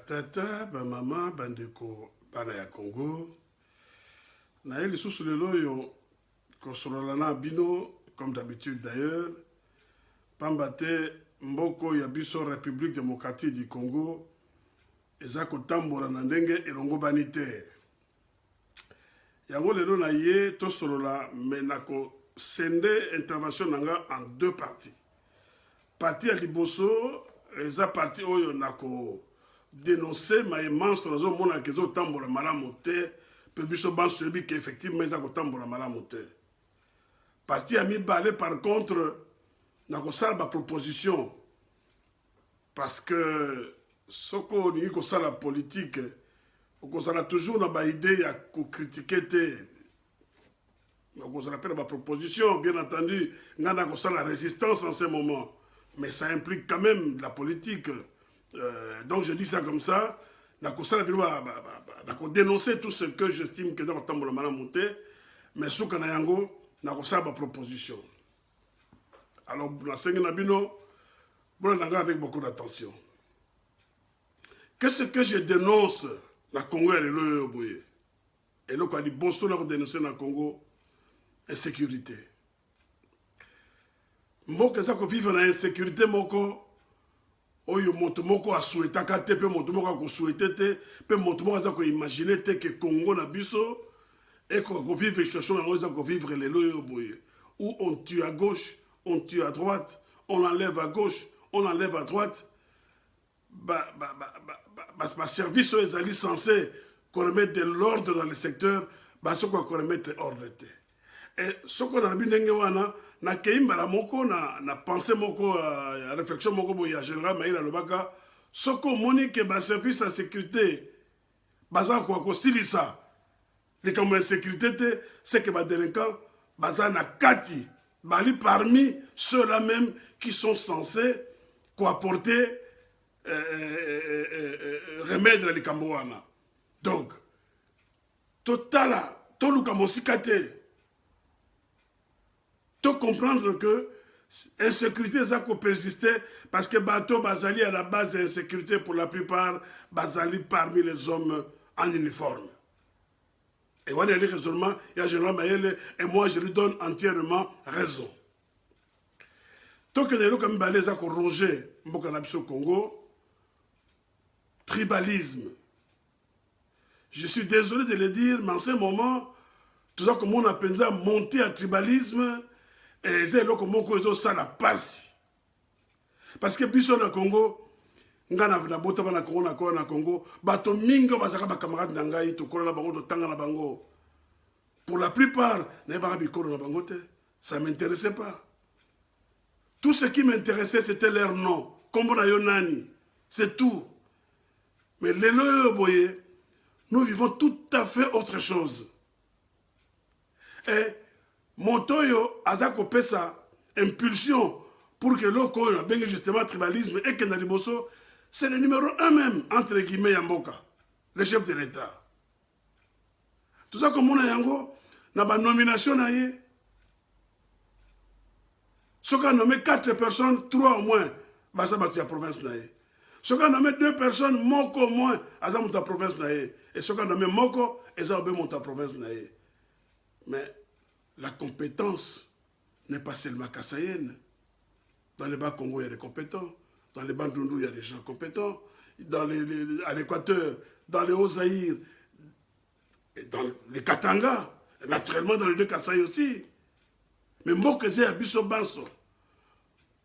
Tata, maman, bandeko, bana ya Congo. Na eli sous le loyo, kosolana bino, comme d'habitude d'ailleurs. Pambate, mboko ya biso République démocratique du Congo. Eza kotambola na ndenge elongo banite. Yango lelo na ye, to solola, menako sende intervention nanga en deux parties. Partie à liboso, eza partie oyo nako dénoncer ma immense raison mona kezo tambola malamu te pe biso banso yebi que effectivement eza ko tambola malamu te. Parti a mi balé par contre nako sala ba proposition parce que soko ni ko sala politique ko sala toujours na ba idée ya ko critiquer te. Donc on appelle ma proposition, bien entendu, ngana ko sala résistance en ce moment, mais ça implique quand même de la politique. Donc je dis ça comme ça, je dénoncer tout ce que j'estime que dans le temps de la monter, mais ce qu'on a yango, n'a pas ma proposition. Alors, l'enseignant Nabino, bon, avec beaucoup d'attention. Qu'est-ce que je dénonce dans le Congo et le Boye? Et là, quand il dit bon, ce qu'on dénonce dans le Congo, insécurité. Moi, que ça qu'on vive dans l'insécurité, moko. Oyo moto moko a souhaité te pe moto moko a souhaité te pe moto moko a imaginer te que Congo na biso et qu'on vivre situation na ko vivre les loyo boye où on tue à gauche, on tue à droite, on enlève à gauche, on enlève à droite. Service aux alliés censés qu'on remette de l'ordre dans le secteur, ce qu'on remette ordre. Et ce qu'on a bien wana na keimbala moko na pensée moko réflexion moko boya général Maïla Lobaka soko monique ba service à sécurité baza ko silisa les comme sécurité c'est que ba délinquants baza na kati bali parmi ceux-là même qui sont censés apporter remède à l'Ikambouana. Donc totala toluka mosikate to comprendre que l'insécurité ça peut persister parce que bateau bazali à la base de l'insécurité pour la plupart bazali parmi les hommes en uniforme. Et voilà les raisonnements, il y a Général Mayele et moi je lui donne entièrement raison. Tant que nous avons balé ça ronger au Congo, tribalisme. Je suis désolé de le dire, mais en ce moment, tout ça comme on appelle ça monter à tribalisme. Et c'est là que mon ça la passe. Parce que biso na Congo, ngana na bota na Congo, bato mingo bazaka ba camarade na ngai to kola na bango to tanga na bango. Pour la plupart, na ba bikoro na bango te, ça m'intéressait pas. Tout ce qui m'intéressait c'était leur nom, kombo na yo nani, c'est tout. Mais les loyo boye, nous vivons tout à fait autre chose. Et Montoyo azako pesa impulsion pour que l'oko ait justement tribalisme et que Naliboso, c'est le numéro 1 même, entre guillemets, Yamboka, le chef de l'État. Tout ça comme on a yango, na ba nomination na ye. Ce qu'on a nommé 4 personnes, 3 au moins, basa batu ya province na ye. Ce qu'on a nommé 2 personnes, moko au moins, aza muta province na ye. Et ce qu'on a nommé moko, eza obe muta province na ye. Mais la compétence n'est pas seulement kassayenne. Dans le Bas-Congo, il y a des compétents. Dans les Bandundu, il y a des gens compétents. À l'Équateur, dans les Hauts-Zaïre, dans les Katanga, naturellement dans les deux Kasaï aussi. Mais Mokeze Abisso Banso,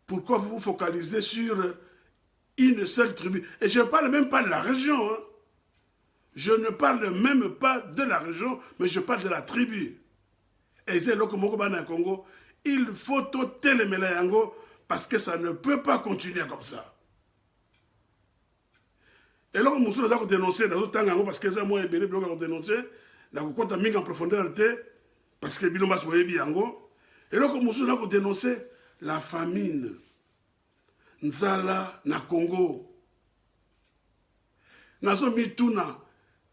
pourquoi vous vous focalisez sur une seule tribu? Et je ne parle même pas de la région. Hein. Je ne parle même pas de la région, mais je parle de la tribu. Et c'est là que Mokobana Congo, il faut ôter les Melayango parce que ça ne peut pas continuer comme ça. Et là, nous avons dénoncé, parce que c'est moi et Béni, nous avons dénoncé, nous avons mis en profondeur, parce que Bilombas Moyebi Biango. Et là, nous avons dénoncé la famine. Nzala na Congo. Nous avons mis tout na.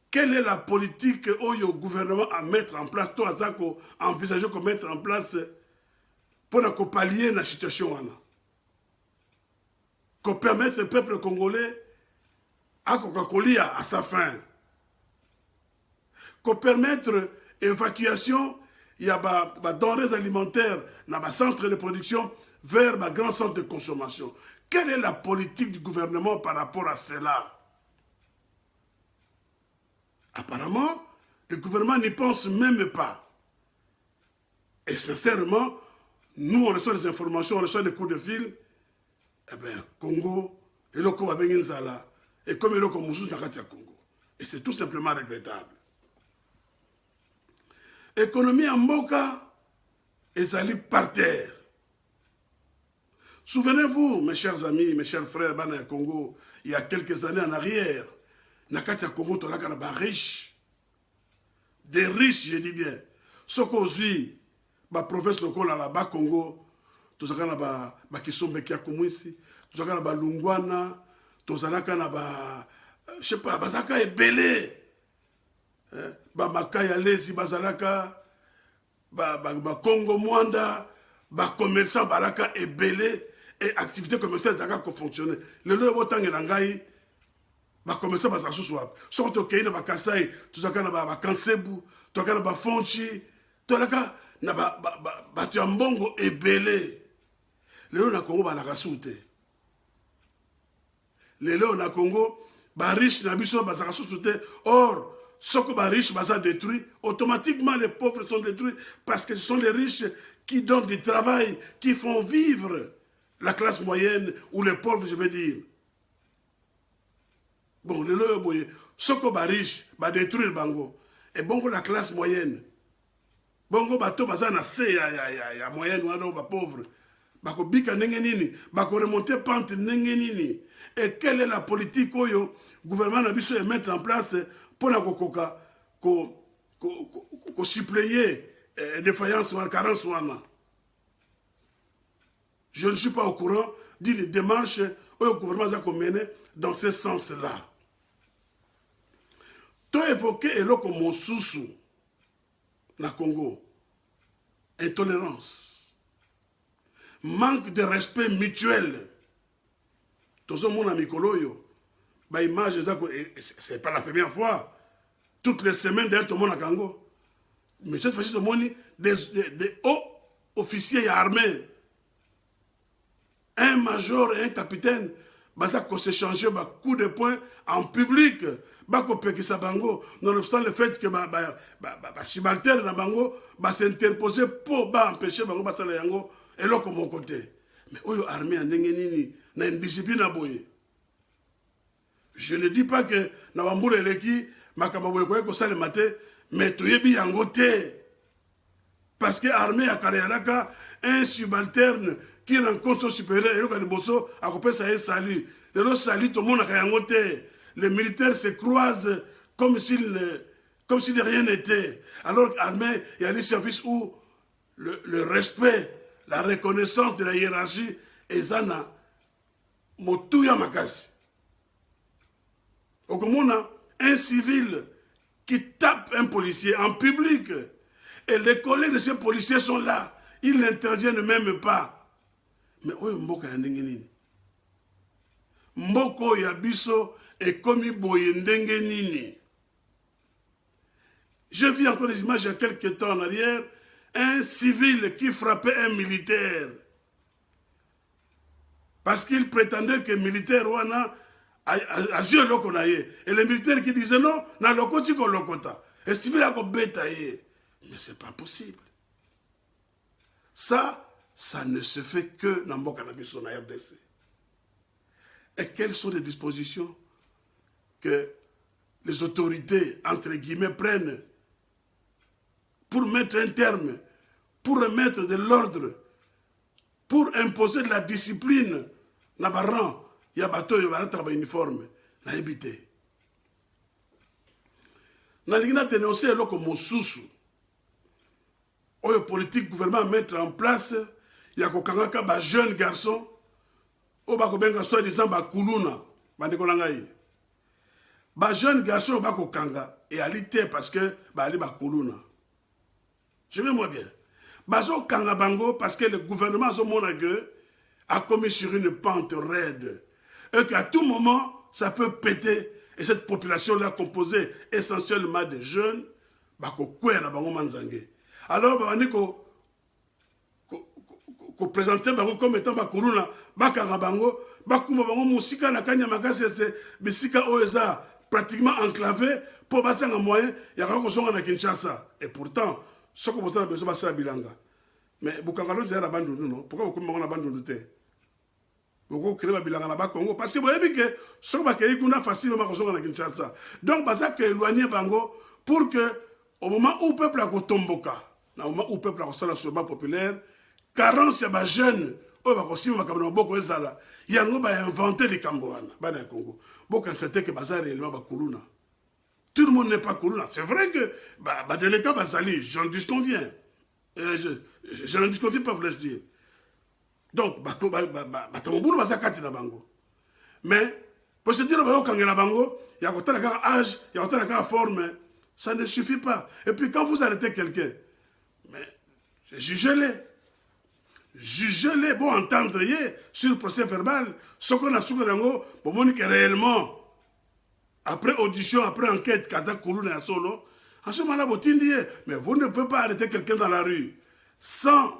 Quelle est la politique au gouvernement à mettre en place, toi, à envisager de mettre en place pour pallier la situation? Pour permettre au peuple congolais à sa fin. Pour permettre l'évacuation, il y a des denrées alimentaires dans les centres de production vers les grands centres de consommation. Quelle est la politique du gouvernement par rapport à cela? Apparemment, le gouvernement n'y pense même pas. Et sincèrement, nous, on reçoit des informations, on reçoit des coups de fil. Eh bien, Congo, et le Congo Zala, et comme le Congo Congo. Et c'est tout simplement regrettable. Économie en Mboka, et allés par terre. Souvenez-vous, mes chers amis, mes chers frères, Bana Congo, il y a quelques années en arrière, Nakatia Congo, tu as riche. Des riches, je dis bien. Ce qu'on vit, la province locale, la Congo, tu as Kisombe Kiakumwisi, tu as Lungwana, tu as je sais pas, Bazaka est belé. Makaya Lesi, Bazalaka, Congo Mwanda, commerçant Baraka est belé, et activité commerciale Zaka qui fonctionne. Le lieu où tu as commerçant Bazasoussouap. Surtout au Kenya, Kasai, tu as Kansebu, tu as Fonchi, tu as Tuambongo est belé. Le lieu où Congo Balakasouté. Le lieu où Congo, riche Nabiso Bazasouté. Or, ce que les riches sont détruits, automatiquement les pauvres sont détruits parce que ce sont les riches qui donnent du travail, qui font vivre la classe moyenne ou les pauvres, je veux dire. Bon, ce que les riches va détruire Bango. Et bon, la classe moyenne. Bongo bato bazana se ya moyenne ou les pauvres. Bako bika nengenini, bako remonter pente nengenini. Et quelle est la politique que le gouvernement a besoin de mettre en place pour suppléer les défaillances ou les carences? Je ne suis pas au courant d'une démarche que le gouvernement a menée dans ce sens-là. Tu as évoqué mon sous na Congo. Intolérance. Manque de respect mutuel. Tout ce monde a Mikoloyo. C'est pas la première fois. Toutes les semaines, d'ailleurs, tout le monde a Congo. Mais cette fois-ci, tout le monde, des hauts officiers armés, un major et un capitaine, ils se changer coup de poing en public. Nonobstant le fait que les subalternes de Bango s'interposer pour empêcher Bango de Yango et là comme mon côté. Mais oyo armée en Nengenini, na une discipline à boyer. Je ne dis pas que Nabamboula Eleki, Makababoye Koye Kosa le matin, mais tu es bien côté. Parce que l'armée à Karearaka, un subalterne qui rencontre son supérieur, et le bosso, a coupé ça salut. Le salut, tout le monde a Kayangote. Les militaires se croisent comme si de rien n'était. Alors l'armée, il y a des services où le respect, la reconnaissance de la hiérarchie, et Zana, Motuya Makasi. Au Komona, un civil qui tape un policier en public, et les collègues de ces policiers sont là, ils n'interviennent même pas. Mais oyo mboka ya ndenge nini? Mboko ya biso ekomi boye ndenge nini? J'ai vu encore des images il y a quelques temps en arrière, un civil qui frappait un militaire. Parce qu'il prétendait que les militaires a joué l'okonaye. Et les militaires qui disaient non, na lokoti ko lokota. Et si vous l'avez bétaillé. Mais ce n'est pas possible. Ça ne se fait que dans le cannabis na RDC. Et quelles sont les dispositions que les autorités, entre guillemets, prennent pour mettre un terme, pour remettre de l'ordre, pour imposer de la discipline dans le rang. Il y a bateau, il y a un uniforme. N'a habité. N'a pas dénoncé comme mon sous. Le politique gouvernement mettre en place, il y a des jeunes garçons, il y a des garçons qui sont kuluna, les jeunes garçons et à l'été parce que les kuluna. Je vais moi bien. Bazo kanga bango parce que le gouvernement a commis sur une pente raide et qu'à tout moment ça peut péter et cette population là composée essentiellement de jeunes alors on ko présenter bango comme étant bakuluna bakanga bango bakuma bango musika na kanya makasese bisika oeza pratiquement enclavé pour basanga moyen ya ko zonga na Kinshasa et pourtant ce que vous avez besoin de bilanga. Mais vous avez besoin de bandundu, non? Pourquoi vous avez besoin de bandundu? Vous avez besoin de bilanga na Congo parce que vous avez vu que ce que vous avez besoin facilement à Kinshasa. Donc, vous avez éloigné Bango pour que, au moment où le peuple a tomboka, au moment où le peuple a reçu la surba populaire, carence ya ba jeunes, il y a inventé les Cambouanes, le Congo. Vous constatez que bazar réellement bakuluna. Tout le monde n'est pas Kuluna. C'est vrai que délégué Basali, j'en disconviens. Je n'en disconviens pas, voulais-je dire. Donc, mais, pour se dire qu'il y a Bango, il y a un âge, il y a un forme, ça ne suffit pas. Et puis, quand vous arrêtez quelqu'un, jugez-les. Jugez-les, bon entendre sur le procès verbal, ce qu'on a sur le rango, pour montrer que réellement, après audition, après enquête, Kazak Koulouna et Solo, en ce moment-là, mais vous ne pouvez pas arrêter quelqu'un dans la rue sans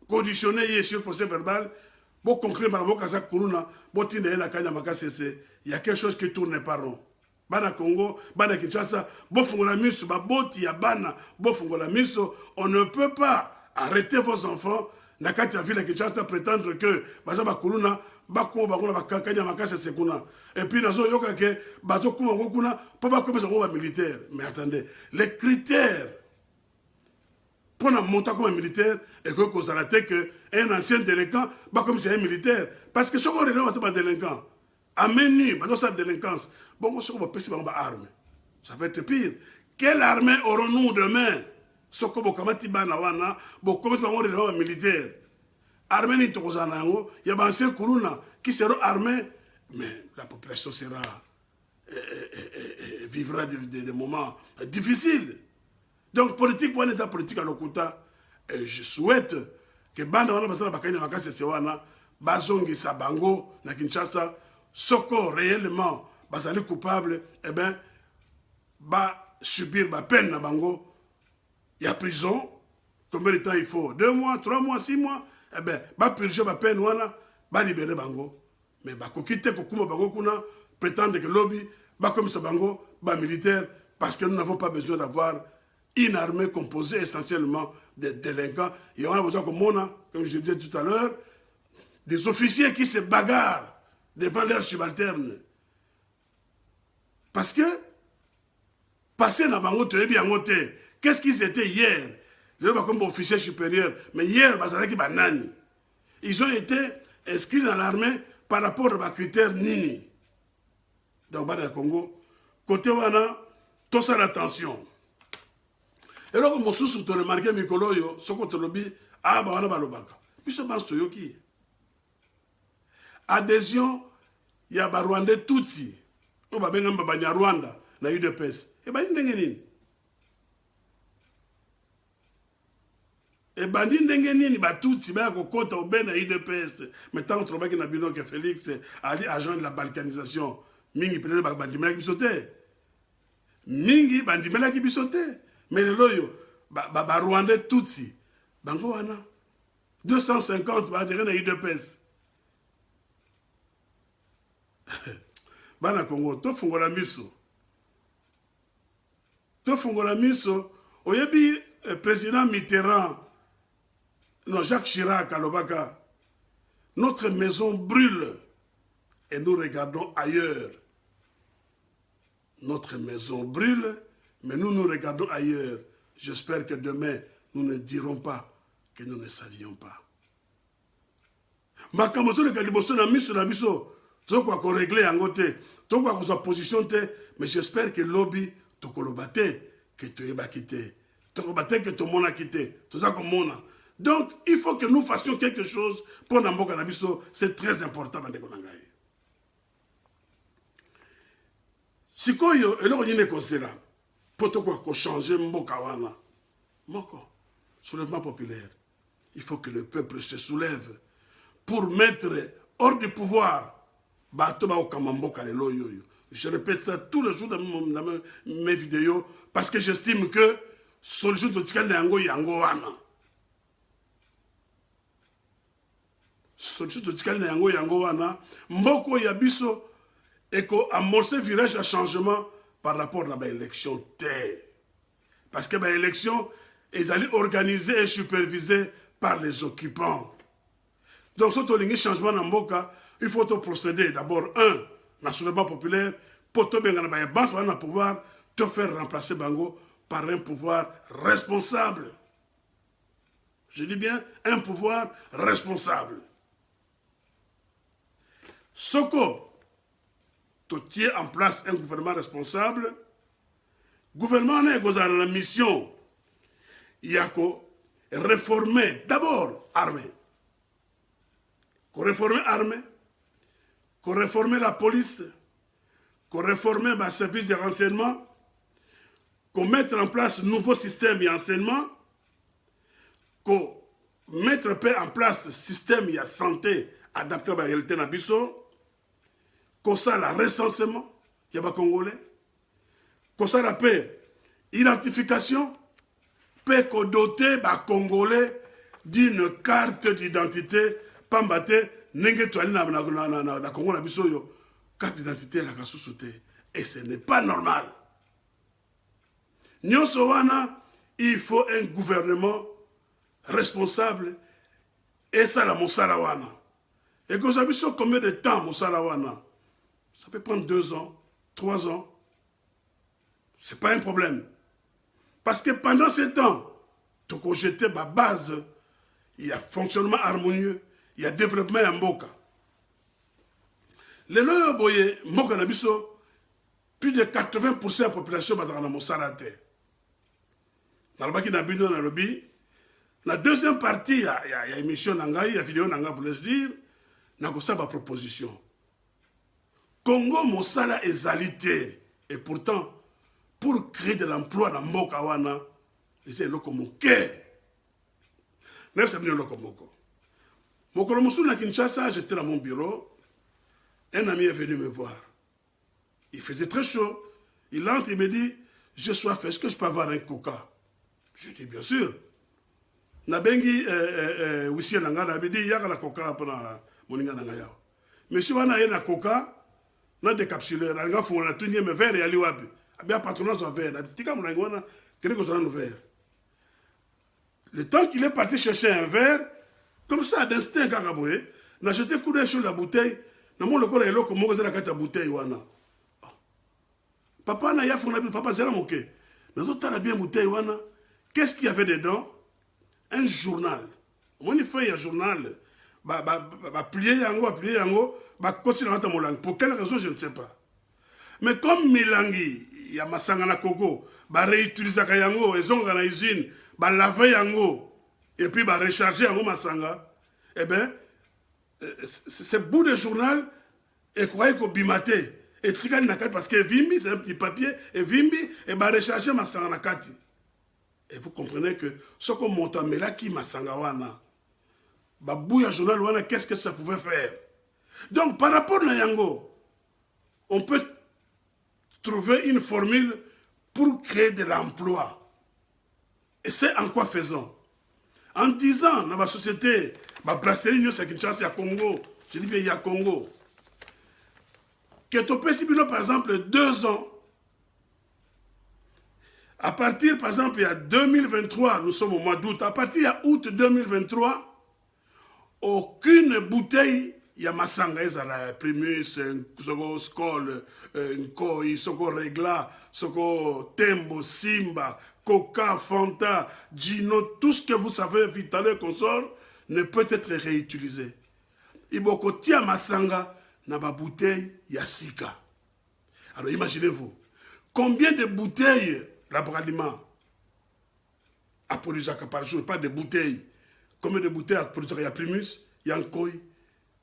conditionner sur le procès verbal. Pour conclure, Kazak Koulouna, il y a quelque chose qui tourne pas rond. Bana Congo, Bana Kinshasa, Bofungola Miso, Baboti, Yabana, Bofungola Miso, on ne peut pas arrêter vos enfants. Nakati a vu la Kinshasa prétendre que Bazaba Koulouna, et puis, militaire. Mais attendez, les critères pour monter comme un militaire, et que vous arrêtez qu'un ancien délinquant, comme c'est un militaire. Parce que ce qu'on est c'est pas délinquant. À menu, sa délinquance. Bon, ce qu'on va passer par arme. Ça va être pire. Quelle armée aurons-nous demain? Ce qu'on va commencer par un militaire. Armée ni Tozanango, il y a un ancien Koulouna qui sera armé, mais la population sera vivra des moments difficiles. Donc, politique, on est politique à l'Okuta. Et je souhaite que Banda wana basala bakanya makasi sewana bazongi sabango na Kinshasa soko réellement basali coupable eh ben ba subir ba peine na bango. Il y a prison. Combien de temps il faut? 2 mois, 3 mois, 6 mois. Eh bien, va purger ma peine, va libérer Bango. Mais va quitter Kokuma Bango Kuna, prétendre que lobby, va comme ça Bango, va militaire, parce que nous n'avons pas besoin d'avoir une armée composée essentiellement de délinquants. Et on a besoin comme on a, comme je disais tout à l'heure, des officiers qui se bagarrent devant leurs subalternes. Parce que, passer dans Bango, tu es bien noté. Qu'est-ce qu'ils étaient hier? Je ne sais pas comme officier supérieur, mais hier, ils ont été inscrits dans l'armée par rapport aux critères Nini. Donc, dans le Congo, côté Wana, tout ça l'attention. Et là, comme sous tu remarqué, Mikolo, ce qu'on te lobby, ah, bah, on a balobaka. Puis ce pense Yoki. Adhésion, il y a Rwanda Tutsi. On va bien Rwanda, na UDPS. Et bien, il et bandi ndenge nini batutsi ba kokota obena IDPS mais tant on trouve que na bino que Félix ali agent de la balkanisation mingi peut-être bandimela ki bisote mingi bandimela ki bisote mais le loyo ba Rwanda tutsi bango wana 250 baadhérents à UDPS. Bana Congo, to fungola miso. To fungola miso. Oyebi président Mitterrand, non, Jacques Chirac à Lobaka, notre maison brûle et nous regardons ailleurs. Notre maison brûle, mais nous nous regardons ailleurs. J'espère que demain, nous ne dirons pas que nous ne savions pas. Makamoso le kaliboso na miso na biso, toko ko régler yango te, toko ko sa position te, mais j'espère que lobby toko lobate que tu eba quitté, toko bate que tout le monde a quitté, tout ça comme mona. Donc, il faut que nous fassions quelque chose pour Namboka na biso, c'est très important bande ko nangai. Sikoyo eloko nyine kosela, poto ko changer mboka wana. Moko, soulèvement populaire. Il faut que le peuple se soulève pour mettre hors du pouvoir Batoba Okamamboka lelo yoyo. Je répète ça tous les jours dans mes vidéos parce que j'estime que solution de tikal yango yango wana. Solution de tikal yango yango wana. Mboko yabiso eko amorcer virage à changement par rapport à l'élection terre. Parce que l'élection ils allaient organisée et supervisée par les occupants. Donc, si tu as un changement dans Mboka, il faut procéder d'abord, un soulèvement populaire, pour te pouvoir te faire remplacer Bango par un pouvoir responsable. Je dis bien, un pouvoir responsable. Soko, tu tiens en place un gouvernement responsable. Gouvernement n'a pas la mission. Il y a qu'à réformer d'abord l'armée. Qu'à réformer l'armée, qu'à réformer la police, qu'à réformer le service de renseignement, qu'à mettre en place un nouveau système d'enseignement, qu'à mettre en place un système de santé adapté à la réalité de Nabiso, qu'à ça le recensement, il y a des Congolais, qu'à ça la paix, identification, peut doter les Congolais d'une carte d'identité, pambate, n'enge toali na Congo na biso yo, carte d'identité la kasusoute. Et ce n'est pas normal. Nyonso wana, il faut un gouvernement responsable et ça la mosala wana. Et que ça biso combien de temps mosala wana? Ça peut prendre 2 ans, 3 ans. C'est pas un problème. Parce que pendant ce temps, tu as jeté ma base, il y a fonctionnement harmonieux, il y a développement en Mboka. Les lois boye, Mboka Nabiso, plus de 80% de la population est dans le Mosarate. Dans le Baki Nabino, dans le lobby, la deuxième partie, il y a émission Nanga, il y a vidéo Nanga, voulais-je dire, n'a pas sa proposition. Congo Mosala est alité, et pourtant, pour créer de l'emploi dans Mboka wana, c'est le Komoke. Même c'est bien le Komoko. Mokolomosu na Kinshasa, j'étais dans mon bureau. Un ami est venu me voir. Il faisait très chaud. Il entre, il me dit, j'ai soif, est-ce que je peux avoir un coca? Je dis, bien sûr. Nabengi, Wissi Nanga, n'a dit, il y a la coca pour moninga nanga yao. Monsieur wana yena coca, na décapsuleur, nanga fou, na tunye me verre et ali wapi. Bien patronat son verre. Le temps qu'il est parti chercher un verre, comme ça, d'instinct, Kakaboué, n'a jeté coup d'œil sur la bouteille, n'a mon le col et l'eau comme la carte à bouteille. Papa n'a pas fait papa, c'est la moquée. Mais autres, t'as bien bouteille. Qu'est-ce qu'il y avait dedans? Un journal. Moi, il fait un journal. Plier yango, continuer dans mon langue. Pour quelle raison, je ne sais pas. Mais comme Milangi, il y a masanga na Congo, ba réutiliser yango, ils ont dans usine, ba laver yango et puis ba recharger yango masanga. Eh ben ce bout de journal et croyez qu'au bimaté et tikali nakati parce que vimbi c'est un petit papier et vimbi et ba recharger masanga nakati. Et vous comprenez que ce qu'on monte mais là qui masanga wana ba bouya journal wana qu'est-ce que ça pouvait faire? Donc par rapport à yango, on peut trouver une formule pour créer de l'emploi. Et c'est en quoi faisons? En 10 ans, dans la société, la brasserie New Kinshasa, il y a Congo. Je dis bien, il y a Congo. Que tu peux, par exemple, 2 ans. À partir, par exemple, il y a 2023, nous sommes au mois d'août. À partir de août 2023, aucune bouteille, il y a Masanga, il y a Primus, Soko Skol, Nkoi, Soko Regla, Soko Tembo, Simba, Coca, Fanta, Gino, tout ce que vous savez, Vital et consort, ne peut être réutilisé. Il y a Masanga, dans la bouteille, il y a Sika. Alors imaginez-vous, combien de bouteilles l'abraliment à Polizaka par jour, pas de bouteilles. Combien de bouteilles à Polizaka, il y a Primus, il y a Nkoi.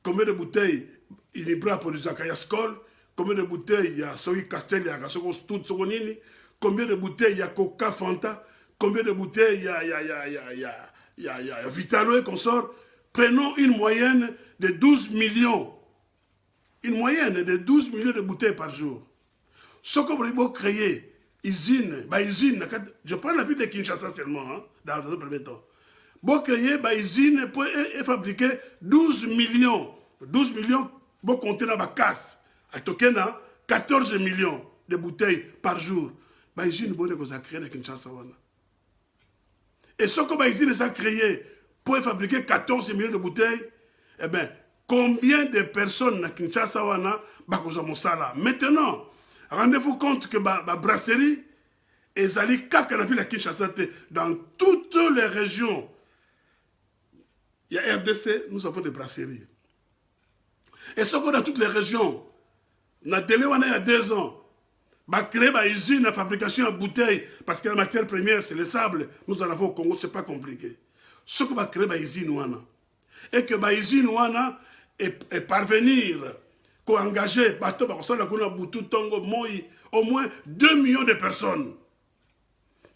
Combien de bouteilles Inibra à Polizaka, il y a Skol. Combien de bouteilles il y a Soy Castel, il y a Soko Stout, Sokonini. Combien de bouteilles il y a Coca, Fanta. Combien de bouteilles il y a Vitalo et consort. Prenons une moyenne de 12 millions. Une moyenne de 12 millions de bouteilles par jour. Ce qu'on va créer, usine, je prends la ville de Kinshasa seulement, hein, dans un premier temps. Pour créer une usine pour fabriquer 12 millions. 12 millions pour compter dans la casse. À Tokena, 14 millions de bouteilles par jour. Une usine pour créer dans Kinshasa. Et ce qu'on va usine ça créer pour fabriquer 14 millions de bouteilles, eh bien, combien de personnes dans Kinshasa maintenant, rendez-vous compte que la brasserie est allée dans la ville de Kinshasa, dans toutes les régions. Il y a RDC, nous avons des brasseries. Et ce qu'on dans toutes les régions, il y a 2 ans, créer une usine de fabrication de bouteilles, parce que la matière première, c'est le sable. Nous en avons au Congo, ce n'est pas compliqué. Ce qu'on va créer une usine, et que l'usine est parvenir qu'on engager au moins 2 millions de personnes.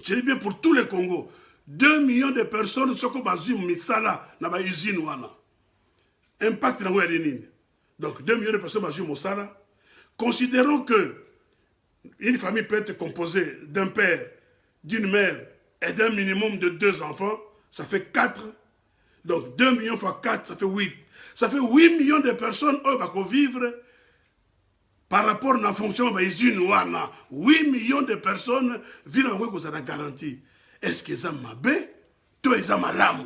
Je dis bien pour tout le Congo. 2 millions de personnes sont comme misala dans la usine. Impact dans le donc 2 millions de personnes dans misala. Considérons que une famille peut être composée d'un père, d'une mère et d'un minimum de 2 enfants. Ça fait 4. Donc 2 millions fois 4, ça fait 8. Ça fait 8 millions de personnes qui vivent par rapport à la fonction de l'usine. 8 millions de personnes vivent dans la garantie. Est-ce qu'ils ont mabé? Tout ils ont malamu.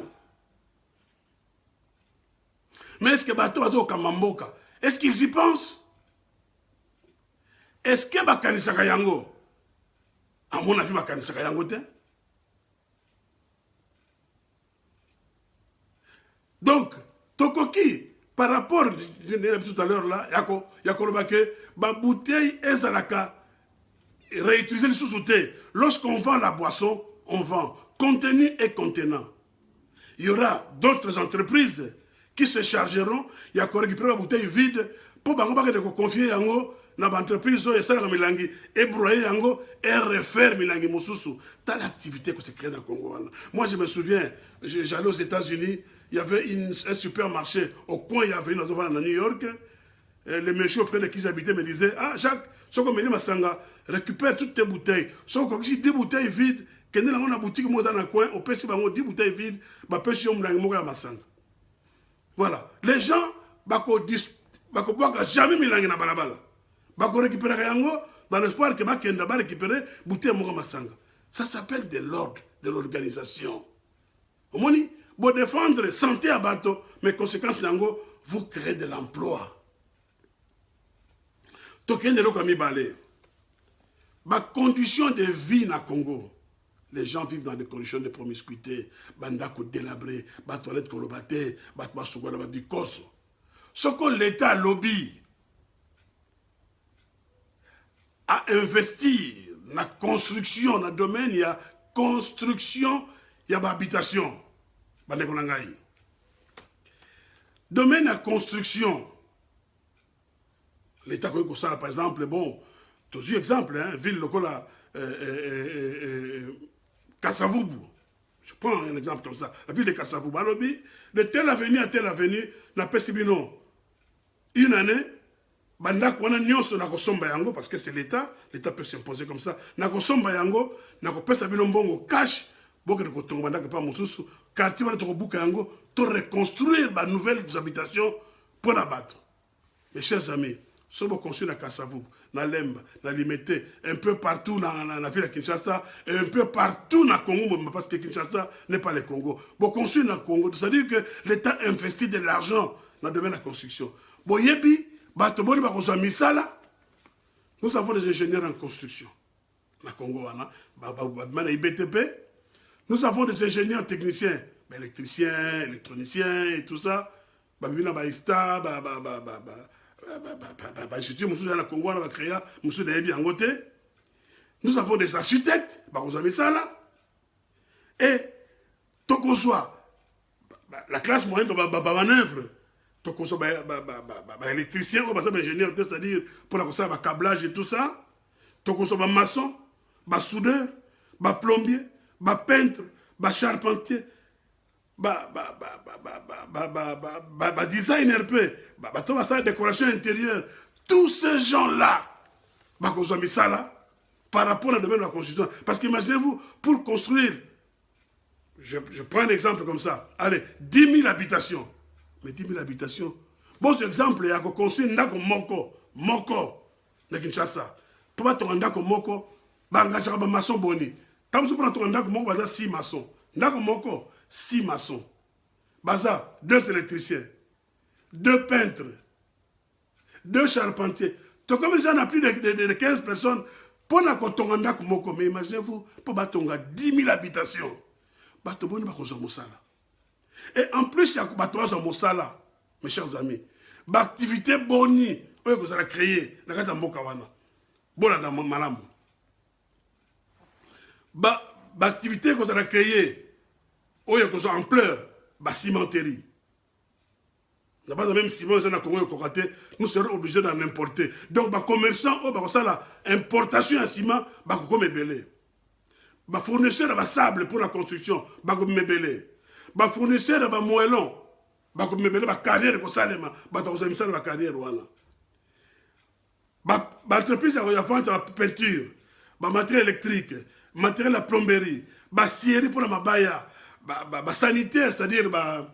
Mais est-ce que bateau kamamboka? Est-ce qu'ils y pensent? Est-ce que bakanisaka yango? À mon avis, bakanisaka yango te. Donc, Tokoki, par rapport, je l'ai dit tout à l'heure là, la bouteille ezalaka réutiliser les sous-soutés. Lorsqu'on vend la boisson, on vend contenu et contenant. Il y aura d'autres entreprises qui se chargeront, il y a récupérer la bouteille vide pour confier yango dans l'entreprise et broyer yango et refaire milangi mususu. T'as l'activité que se crée dans le Congo. Moi je me souviens, j'allais aux États-Unis, il y avait un supermarché au coin, il y avait une autre à New York. Le monsieur auprès de qui j'habitais me disait: ah Jacques, ce qu'on me dit Masanga, récupère toutes tes bouteilles. Sauf que si 10 bouteilles vides, quand on a une boutique dans le coin, on peut si 10 bouteilles vides, on peut si on a Masanga. Voilà. Les gens, ne boivent jamais milangi na balabala. Bako récupérer yango dans l'espoir que bakenda ba récupérer bouteille mo Masanga. Ça s'appelle de l'ordre, de l'organisation. Au moins, pour défendre santé à bateau, mais conséquences yango, vous créez de l'emploi. Ma condition de vie na Congo, les gens vivent dans des conditions de promiscuité, bandako délabré, ba toilette kolobaté, ba soukwana ba bikoso. Ce que l'État lobby à investir dans la construction, dans le domaine, il y a construction, il y a habitation. Domaine à construction. L'État par exemple, bon, toujours exemple, hein, ville locale, Kassavoubou. Je prends un exemple comme ça. La ville de Kassavoubou. De telle avenue à telle avenue, n'a pas si bien une année, Bandak wana nyonso na kosomba yango parce que c'est l'État peut s'imposer comme ça. Na kosomba yango, na kopesa bino mbongo cash, boke de kotonga bandak pa mususu quartier va être au Boukango, de reconstruire de nouvelles habitations pour la battre. Mes chers amis, si vous construisez à Kassavou, dans Lemba, dans Limité, un peu partout dans la ville de Kinshasa, et un peu partout dans le Congo, parce que Kinshasa n'est pas le Congo. Vous construisez dans le Congo, c'est-à-dire que l'État investit de l'argent dans le domaine de la construction. Bon, yebi, nous avons des ingénieurs en construction. Dans le Congo, nous avons des ingénieurs techniciens, électriciens, électroniciens et tout ça. Nous avons des architectes, et la classe moyenne de manœuvre, électricien, ingénieur, c'est-à-dire pour la câblage et tout ça, maçon, soudeur, plombier, peintre, charpentier, designer, décoration intérieure, tous ces gens-là, par rapport au domaine de la construction. Parce qu'imaginez-vous, pour construire, je prends un exemple comme ça, allez, 10 000 habitations. Mais 10 000 habitations. Bon, cet exemple, il y a construire un ndako moko, na Kinshasa. Pour pas ton ndako moko, il maçon boni. Tant que tu prends ton ndako moko, il y a 6 maçons. Ndako moko, 6 maçons. Baza, 2 électriciens, 2 peintres, 2 charpentiers. Donc, comme il y en a plus de 15 personnes, pour ton ndako moko, mais imaginez-vous, pour battre 10 000 habitations. Bato boni ba kozo mosala. Et en plus, il y a bato mosala, mes chers amis. L'activité boni, que vous allez créer, dans la mboka wana. Bona dans malamu. L'activité que vous allez créer, que vous avez ampleur, cimenterie. Nous n'avons pas même ciment, nous serons obligés d'en importer. Donc, les commerçants, l'importation de ciment, comme belé. Les fournisseurs de sable pour la construction, comme belé. Les fournisseurs de moellons, comme belé, les carrières de salema, les carrières. L'entreprise a vendu la peinture, le matériel électrique, le matériel de la plomberie, la scierie pour la mabaya, le sanitaire, c'est-à-dire la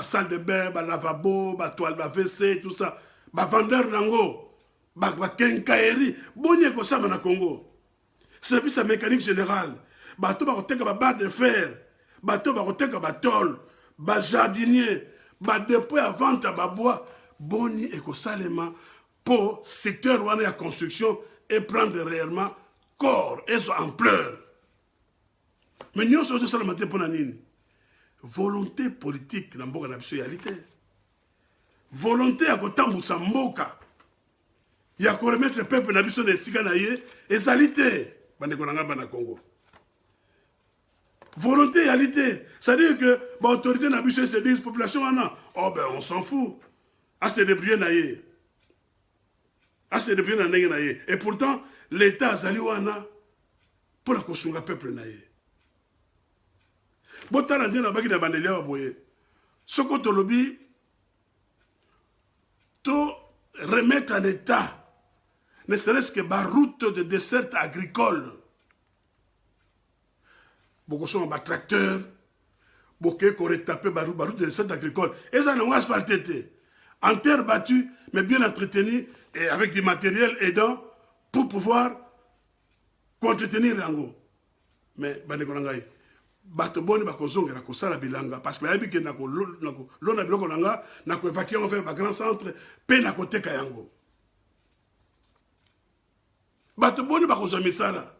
salle de bain, le lavabo, la toile, la WC, tout ça, le vendeur d'ango, le kenkaeri, bonnier comme ça dans le Congo. Service mécanique général, bateau ba barre de fer, bateau ba tôle, ba jardinier, ba dépôt à vente à bois, boni et salema pour secteur où on est à construction et prendre réellement corps et son ampleur. Mais nous sommes sur le matin pour nanine. Volonté politique dans la réalité. Volonté à côté de mboka. Il y a qu'à remettre le peuple dans la de Siganaye et salité. Congo. Volonté et réalité. C'est-à-dire que l'autorité n'a pas se dit, population, oh ben on s'en fout. Assez de briller naïe. Assez de briller naïe. Et pourtant, l'État a sali wana pour la construction du peuple naïe. Botala ndena baki na bandelia boye. Soko to lobby to remettre en état ne serait-ce que la route de dessert agricole. Beaucoup sont en tracteur, beaucoup qui tapé la route de dessert agricole. Et ça n'a pas asphalté. En terre battue, mais bien entretenue et avec du matériel aidant pour pouvoir entretenir l'ango. Mais, bato boni bakozongela kosala bilanga parce que bayebi ke lona biloko nanga na koévacuer en faire ba grand centre pe na koteka yango bato boni bakozwa misala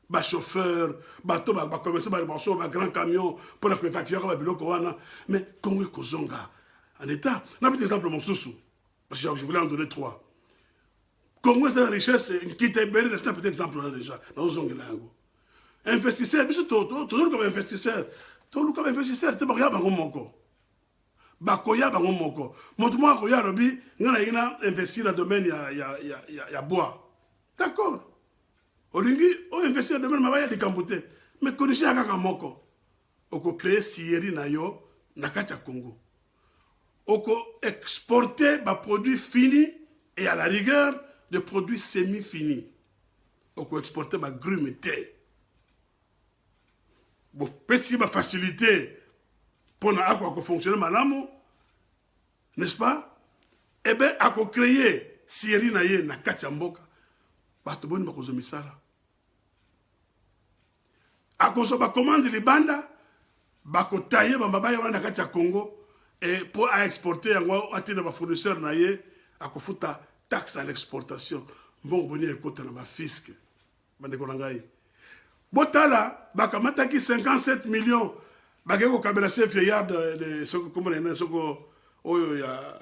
ba chauffeur bato ba commerçant ba grand camion pour na koévacuer ba biloko wana mais Congo kozonga en état na petit exemple mosusu parce que je voulais en donner 3. Congo c'est la richesse qui était belle c'est un petit exemple là déjà na ozongela yango. Investisseur, toujours comme investisseur. Toujours comme investisseur, c'est pas rien, Moko. Bakoya, Moko. Montre-moi, Koya, Robi, il y a investi dans le domaine, il y a bois. D'accord. Olingi, on investit dans le domaine, il y a des camboutés. Mais connaissez à Moko. On peut créer Sierra Nayo, Nakacha Congo. On peut exporter des produits finis et à la rigueur, des produits semi-finis. On peut exporter des grumetés. Bon, petit facilité pour fonctionner malamu, n'est-ce pas? Eh bien, à créer Syrie naye na kachamboka, bato boni bakozo misala. À cause ba commande les bandes, bako tailler bambaba ya na kacha Congo et pour exporter yango atina ba fournisseur naye à kofuta taxe à l'exportation. Bon boni ekota na ba fisc. Bande ko ngai. Botala bakamata ki 57 millions bakeko kabela chef vieillard de soko comme na soko oyo ya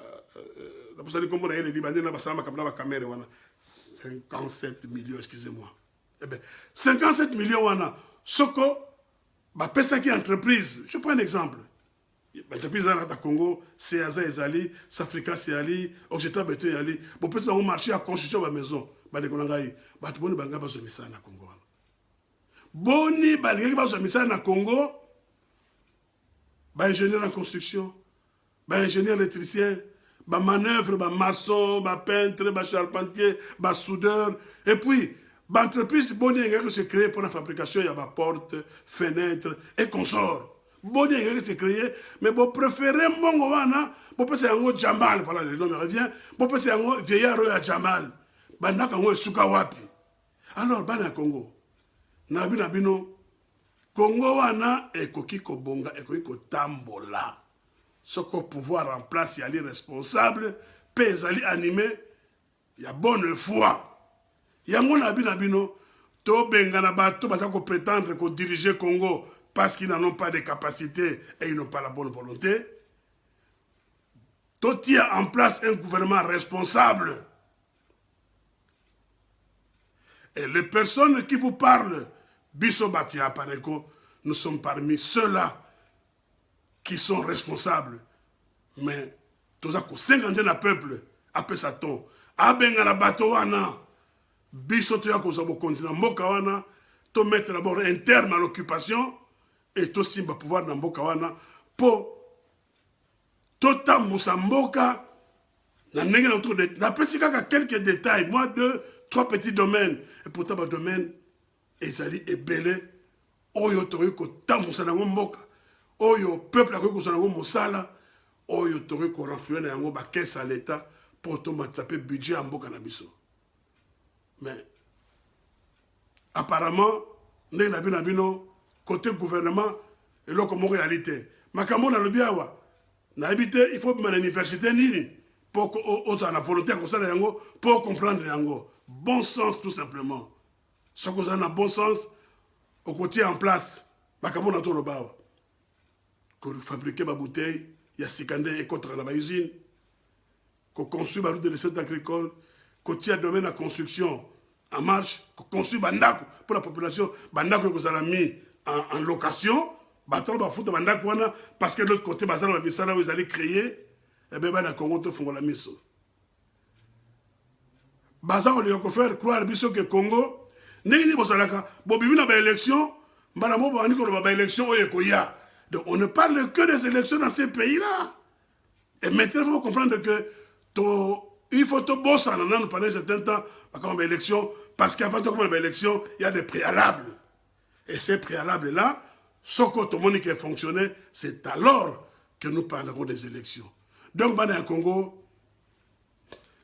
la posali comme na ele libandé na basama kabla ba caméra wana 57 millions excusez-moi. Eh ben 57 millions wana soko ba pesa ki entreprise, je prends un exemple. L'entreprise à Congo, CAZA ezali, Safrica ezali, Occitan Beto ezali, bo pesa ba marché à construction ba maison, ba de konangai, ba tuboni banga ba zo misana na Congo. Boni balingi bazomisa na Congo, ba ingénieur en construction, ba ingénieur électricien, ba manœuvre, ba maçon, ba peintre, ba charpentier, ba soudeur, et puis ba entreprise boni qui se crée pour la fabrication, il y a ba porte, fenêtre et consort. Boni qui se crée, mais bon préférez mongo wana, bon peut c'est un Jamal, voilà le nom me revient, bon peut c'est un vieillard à Jamal, ba naka ngo suka wapi. Alors ba na Congo. Nabina bino Congo wana ekoki kobonga ekoki kotambola soko pouvoir en place y ali responsable pe ali animé ya bonne foi yango nabina bino to benga na bato baza ko prétendre ko diriger Congo parce qu'ils n'en ont pas de capacité et ils n'ont pas la bonne volonté. To tient en place un gouvernement responsable. Et les personnes qui vous parlent Biso Batia Pareko, nous sommes parmi ceux-là qui sont responsables. Mais, tous les 50 de peuple, après ça, Abenga la Batowana, Biso Toya Kozabo continent, Mokawana, to mettre d'abord un terme à l'occupation, et to simba pouvoir dans Mokawana, pour Tota Moussamboka, na pesika quelques détails, moi, 2, 3 petits domaines, et pourtant, ma domaine, ezali ebele oyo tokoki kotambusa nango mboka oyo peuple akoki kozwa nango mosala oyo tokoki korenflue na yango bakese ya l'état mpo tomatisa mpe budget ya mboka na biso. Mais apparemment ndenge na bino na bino côté gouvernement eloko moko eyali te makambo nalobi awa nayebi te il faut bima na université nini mpo ozala na volonté ya kosala yango mpo comprendre yango bon sens tout simplement. Ce qu'on a bon sens, au côté en place, makambo na tolo bawa. Ko fabriquer ma bouteille, il y a sikandé et contre la usine. Ko construire ma route de recette agricole, ko tia domaine de construction en marche, ko construire bandako pour la population, bandako que a mis en location, bateau ba foutre bandako wana parce que de l'autre côté bazala ba misala où ils allaient créer, et ben na Congo to fongo la miso. Bazalo li ko faire croire biso que Congo donc on ne parle que des élections dans ces pays-là. Et maintenant, il faut comprendre que il faut que bosser pendant un certain temps comme élection, parce qu'avant de commencer l'élection, il y a des préalables. Et ces préalables-là, ce que tout le monde qui a fonctionné, c'est alors que nous parlerons des élections. Donc, dans Congo,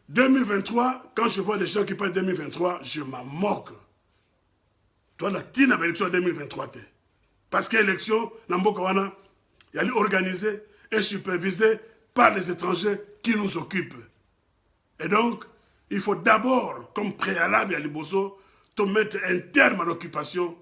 2023, quand je vois des gens qui parlent de 2023, je m'en moque. Toi, la TIN a l'élection en 2023. Parce que l'élection, il y a organisée et supervisée par les étrangers qui nous occupent. Et donc, il faut d'abord, comme préalable à l'Iboso, te mettre un terme à l'occupation,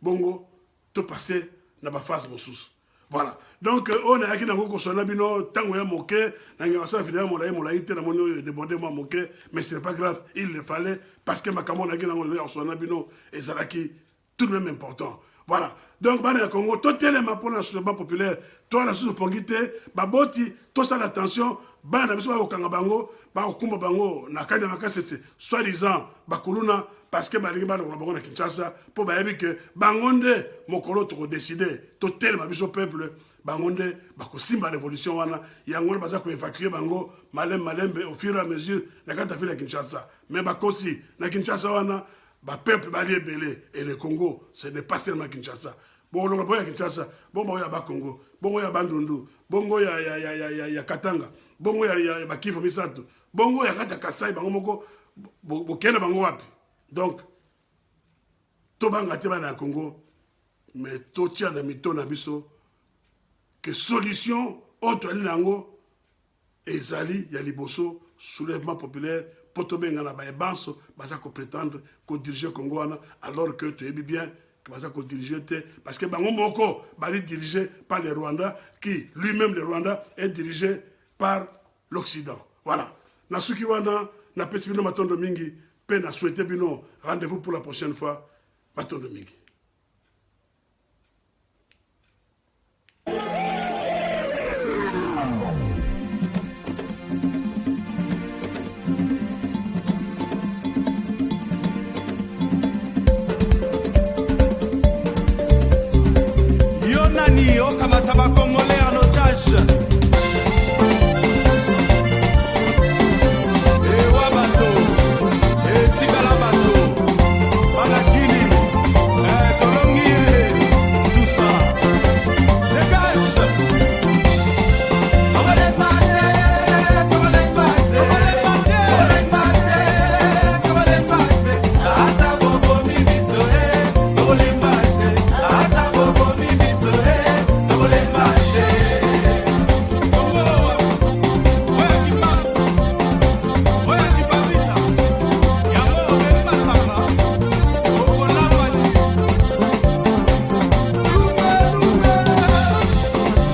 bongo, te passer dans la phase Moussous. Voilà. Donc, on a qui n'a pas bino tango ya moké, n'a sa vidéo molaïté na mono débordé moi moké, mais ce n'est pas grave, il le fallait parce que ma camon a qui n'a pas bino et Zalaki tout de même important. Voilà. Donc bana Congo to tellement pour le slogan populaire, toi la sous pongité, baboti, to ça l'attention, bana biso ba kanga bango, ba kumba bango na kanya makasese, soi-disant bakuluna parce que balingi bana ko bango na Kinshasa pour ba yebi que bangonde mokolo to décider, to tellement biso peuple bangonde bako simba révolution wana yango baza ko évacuer bango malembe au fur et à mesure na kata ville Kinshasa. Mais bakosi na Kinshasa wana ba peuple bali ebele et le Congo ce n'est pas seulement Kinshasa. bolonga boya Kinshasa bongo ya ba Congo bongo ya Bandundu bongo ya Katanga bongo ya Bakivu Misato bongo ya kata Kasai bango moko bokena bango wapi. Donc tobanga te bana Congo mais totia na mito na biso que solution autre lango ezali ya liboso soulèvement populaire potobenga na ba banso baza ko prétendre ko diriger Congo wana alors que tu es bien que baza ko diriger te parce que bango moko bali dirigé par le Rwanda qui lui-même le Rwanda est dirigé par l'Occident. Voilà. Na suki wana na pesi bino matondo mingi pe na souhaiter bino rendez-vous pour la prochaine fois matondo mingi.